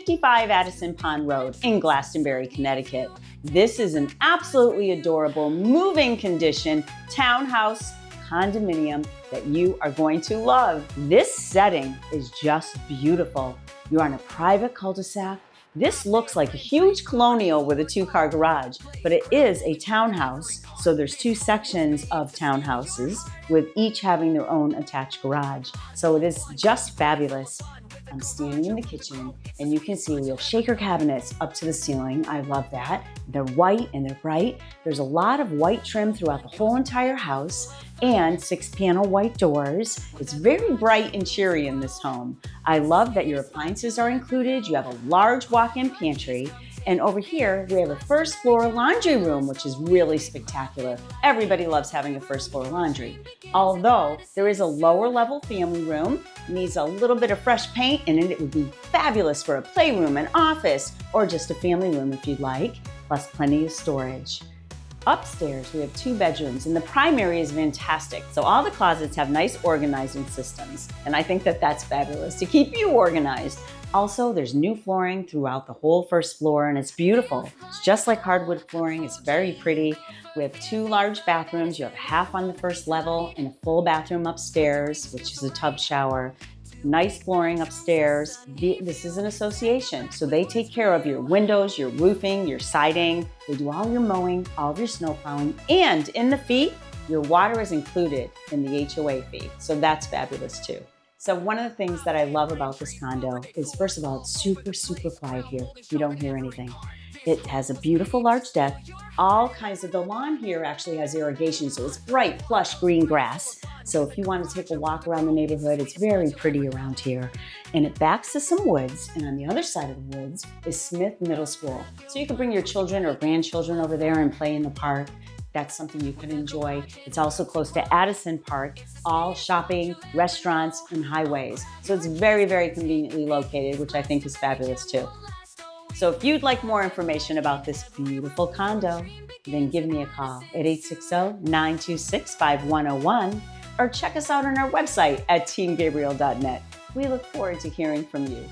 55 Addison Pond Road in Glastonbury, Connecticut. This is an absolutely adorable, move-in condition townhouse condominium that you are going to love. This setting is just beautiful. You're on a private cul-de-sac. This looks like a huge colonial with a two-car garage, but it is a townhouse. So there's two sections of townhouses with each having their own attached garage. So it is just fabulous. I'm standing in the kitchen and you can see we have shaker cabinets up to the ceiling. I love that. They're white and they're bright. There's a lot of white trim throughout the whole entire house and 6-panel white doors. It's very bright and cheery in this home. I love that your appliances are included. You have a large walk-in pantry. And over here, we have a first floor laundry room, which is really spectacular. Everybody loves having a first floor laundry. Although there is a lower level family room, needs a little bit of fresh paint, and it would be fabulous for a playroom, an office, or just a family room if you'd like, plus plenty of storage. Upstairs, we have 2 bedrooms, and the primary is fantastic. So all the closets have nice organizing systems, and I think that that's fabulous to keep you organized. Also, there's new flooring throughout the whole first floor, and it's beautiful. It's just like hardwood flooring. It's very pretty. We have 2 large bathrooms. You have half on the first level and a full bathroom upstairs, which is a tub shower. Nice flooring upstairs. This is an association, so they take care of your windows, your roofing, your siding. They do all your mowing, all of your snow plowing, and in the fee, your water is included in the HOA fee. So that's fabulous too. So one of the things that I love about this condo is, first of all, it's super, super quiet here. You don't hear anything. It has a beautiful large deck. All kinds of, the lawn here actually has irrigation, so it's bright, plush green grass. So if you want to take a walk around the neighborhood, it's very pretty around here. And it backs to some woods, and on the other side of the woods is Smith Middle School. So you can bring your children or grandchildren over there and play in the park. That's something you can enjoy. It's also close to Addison Park, all shopping, restaurants, and highways. So it's very, very conveniently located, which I think is fabulous too. So if you'd like more information about this beautiful condo, then give me a call at 860-926-5101 or check us out on our website at teamgabriel.net. We look forward to hearing from you.